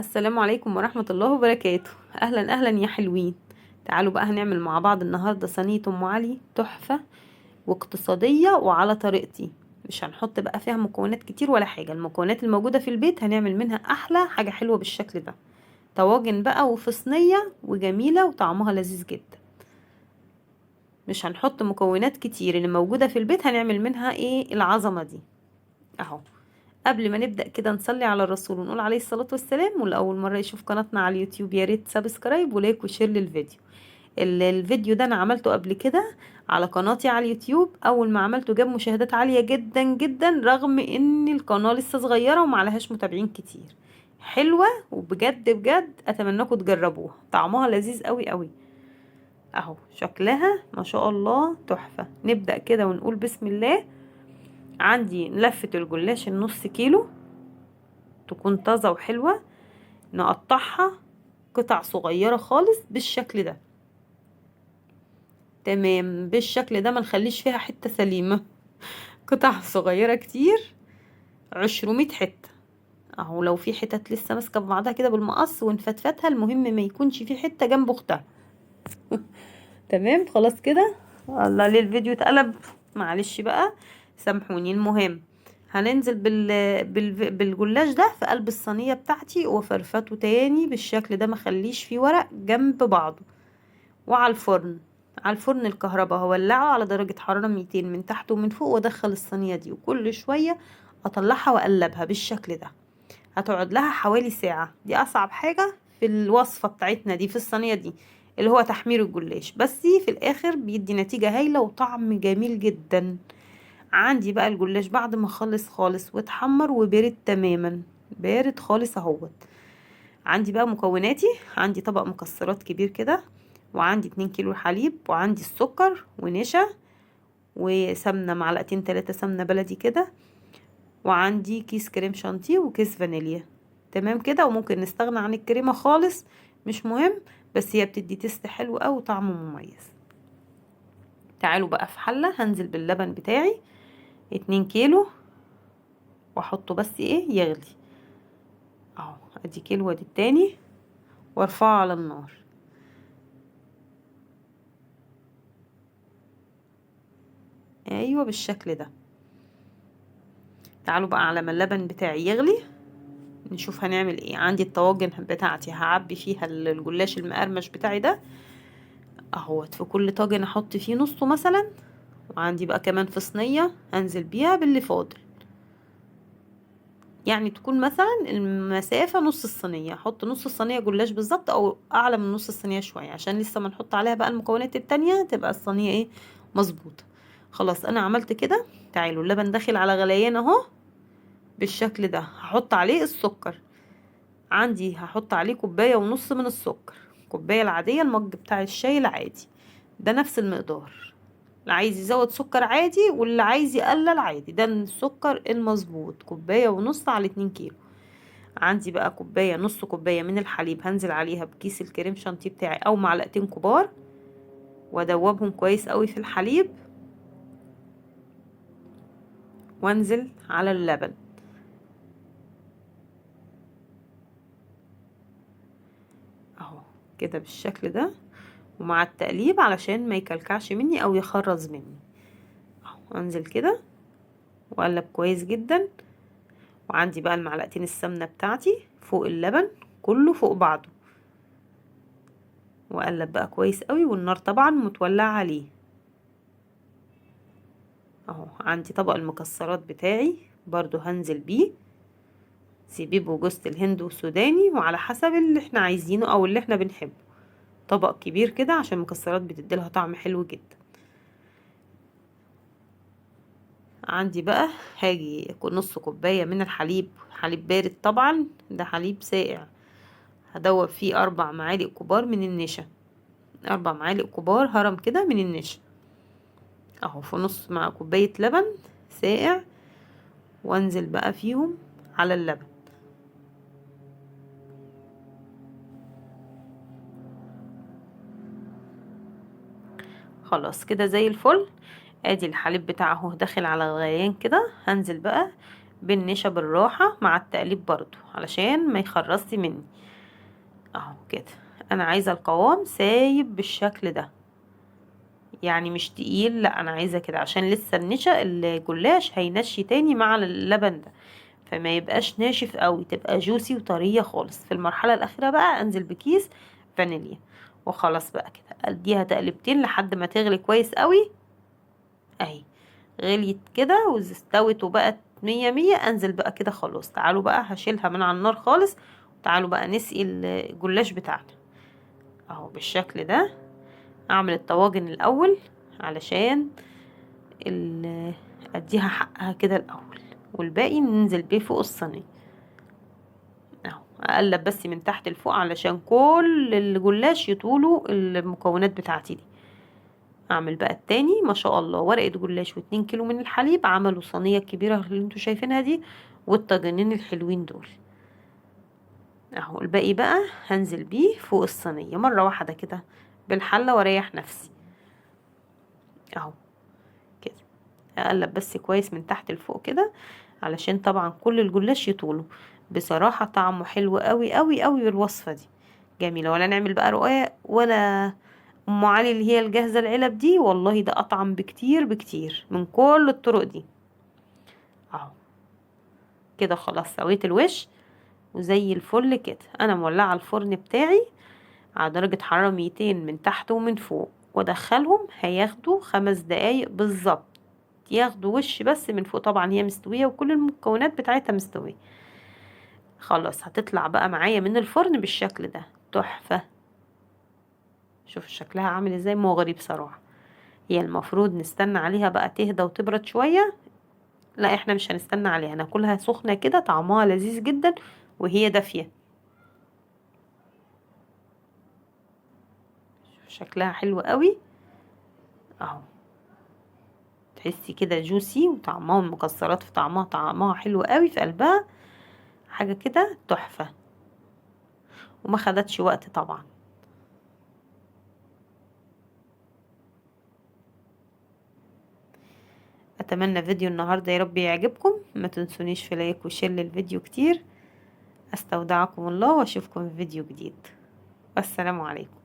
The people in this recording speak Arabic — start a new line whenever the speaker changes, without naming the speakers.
السلام عليكم ورحمة الله وبركاته. أهلا أهلا يا حلوين. تعالوا بقى هنعمل مع بعض النهاردة صينية أم علي تحفة واقتصادية وعلى طريقتي. مش هنحط بقى فيها مكونات كتير ولا حاجة، المكونات الموجودة في البيت هنعمل منها أحلى حاجة حلوة بالشكل ده. طواجن بقى وفي صينية وجميلة وطعمها لذيذ جدا. مش هنحط مكونات كتير، اللي موجودة في البيت هنعمل منها ايه العظمة دي اهو. قبل ما نبدأ كده نصلي على الرسول ونقول عليه الصلاة والسلام. ولأول مرة يشوف قناتنا على اليوتيوب يا ريت سبسكرايب ولايك وشير للفيديو. الفيديو ده انا عملته قبل كده على قناتي على اليوتيوب. اول ما عملته جاب مشاهدات عالية جدا جدا، رغم ان القناة لسه صغيرة ومعلهاش متابعين كتير. حلوة وبجد بجد اتمنىكم تجربوها، طعمها لذيذ قوي قوي اهو. شكلها ما شاء الله تحفة. نبدأ كده ونقول بسم الله. عندي لفة الجلاش النص كيلو، تكون طازة وحلوة. نقطعها قطع صغيرة خالص بالشكل ده. تمام بالشكل ده، ما نخليش فيها حتة سليمة. قطع صغيرة كتير، 200 حتة اهو. لو في حتت لسه ماسكة في بعضها كده بالمقص ونفتفتها، المهم ما يكونش في حتة جنب اختها. تمام خلاص كده. الله ليه الفيديو اتقلب، معلش بقى سامحوني. المهم هننزل بالجلاش ده في قلب الصينية بتاعتي وفرفته تاني بالشكل ده، مخليش فيه ورق جنب بعضه. وعلى الفرن، على الفرن الكهرباء هولعه على درجة حرارة 200 من تحت ومن فوق، وادخل الصينية دي وكل شوية اطلعها واقلبها بالشكل ده. هتقعد لها حوالي ساعة. دي اصعب حاجة في الوصفة بتاعتنا دي، في الصينية دي، اللي هو تحمير الجلاش. بس في الاخر بيدي نتيجة هايلة وطعم جميل جدا. عندي بقى الجلاش بعد ما خلص خالص واتحمر وبارد تماما، بارد خالص اهوت. عندي بقى مكوناتي. عندي طبق مكسرات كبير كده، وعندي 2 كيلو حليب، وعندي السكر ونشا وسمنة، معلقتين 3 سمنة بلدي كده، وعندي كيس كريم شانتيه وكيس فانيليا. تمام كده. وممكن نستغنى عن الكريمة خالص، مش مهم، بس هي بتدي تيست حلو او طعم مميز. تعالوا بقى في حلة هنزل باللبن بتاعي 2 كيلو، واحطه بس ايه يغلي اهو. ادي كيلو وادي التاني، وارفعه على النار. ايوه بالشكل ده. تعالوا بقى على ما اللبن بتاعي يغلي نشوف هنعمل ايه. عندي الطواجن بتاعتي هعبي فيها الجلاش المقرمش بتاعي ده اهوت. في كل طاجن احط فيه نصه مثلا. وعندي بقى كمان في صينية هنزل بيها باللي فاضل، يعني تكون مثلا المسافة نص الصينية. احط نص الصينية جلاش بالظبط، او اعلى من نص الصينية شوية، عشان لسه ما نحط عليها بقى المكونات التانية تبقى الصينية ايه مظبوطة. خلاص انا عملت كده. تعالوا اللبن داخل على غليان اهو بالشكل ده. هحط عليه السكر. عندي هحط عليه كوباية ونص من السكر، كوباية العادية، المج بتاع الشاي العادي ده نفس المقدار. اللي عايز يزود سكر عادي، واللي عايز يقلل عادي. ده السكر المظبوط، كوباية ونص على 2 كيلو. عندي بقى كوباية، نص كوباية من الحليب هنزل عليها بكيس الكريم شانتيه بتاعي او معلقتين كبار، وادوبهم كويس قوي في الحليب، وانزل على اللبن اهو كده بالشكل ده. ومع التقليب علشان ما يكلكعش مني او يخرز مني اهو، انزل كده واقلب كويس جدا. وعندي بقى المعلقتين السمنة بتاعتي فوق اللبن كله فوق بعضه، واقلب بقى كويس قوي، والنار طبعا متولع عليه اهو. عندي طبق المكسرات بتاعي برضو هنزل بيه، زبيب وجوز الهند وسوداني، وعلى حسب اللي احنا عايزينه او اللي احنا بنحبه. طبق كبير كده عشان المكسرات بتديلها طعم حلو جدا. عندي بقى هاجي نص كوباية من الحليب، حليب بارد طبعا، ده حليب ساقع. هدوب فيه 4 معالق كبار من النشا، 4 معالق كبار هرم كده من النشا اهو، في نص مع كوباية لبن ساقع. وانزل بقى فيهم على اللبن. خلاص كده زي الفل. ادي الحليب بتاعه داخل على الغليان كده. هنزل بقى بالنشا بالراحة مع التقليب برضو علشان ما يخرصي مني. اهو كده. انا عايزة القوام سايب بالشكل ده، يعني مش تقيل، لا انا عايزة كده عشان لسه النشا الجلاش هينشي تاني مع اللبن ده، فما يبقاش ناشف قوي، تبقى جوسي وطرية خالص. في المرحلة الاخيرة بقى انزل بكيس فانيليا وخلاص بقى كده، اديها تقلبتين لحد ما تغلي كويس قوي. اهي غليت كده واستوت وبقت مية مية، انزل بقى كده خلاص. تعالوا بقى هشيلها من على النار خالص، تعالوا بقى نسقي الجلاش بتاعنا اهو بالشكل ده. اعمل الطواجن الاول علشان اديها حقها كده الاول، والباقي ننزل بيه فوق الصينيه اهو. اقلب بس من تحت لفوق علشان كل الجلاش يطولوا المكونات بتاعتي دي. اعمل بقى التاني. ما شاء الله ورقه جلاش و2 كيلو من الحليب عملوا صينيه كبيره اللي انتوا شايفينها دي، والطاجنين الحلوين دول اهو. الباقي بقى هنزل بيه فوق الصينيه مره واحده كده بالحله واريح نفسي اهو كده. اقلب بس كويس من تحت لفوق كده علشان طبعا كل الجلاش يطوله. بصراحة طعمه حلو قوي قوي قوي بالوصفة دي، جميلة. ولا نعمل بقى رقاق ولا ام علي اللي هي الجاهزة العلب دي، والله ده اطعم بكتير بكتير من كل الطرق دي اهو كده. خلاص سويت الوش وزي الفل كده. انا مولعة الفرن بتاعي على درجة حرارة 200 من تحت ومن فوق، وادخلهم هياخدوا 5 دقايق بالظبط، ياخدوا وش بس من فوق. طبعا هي مستوية وكل المكونات بتاعتها مستوية. خلاص هتطلع بقى معايا من الفرن بالشكل ده، تحفة. شوف شكلها عامل ازاي، مغري بصراحة. هي المفروض نستنى عليها بقى تهدى وتبرد شوية، لا احنا مش هنستنى عليها، ناكلها سخنة كده طعمها لذيذ جدا وهي دافية. شوف شكلها حلو قوي اهو. تحسي كده جوسي، وطعمها المكسرات في طعمها حلو قوي في قلبها، حاجة كده تحفة، وما خدتش وقت طبعا. اتمنى فيديو النهاردة يا رب يعجبكم. ما تنسونيش في لايك وشير للفيديو كتير. استودعكم الله واشوفكم في فيديو جديد. والسلام عليكم.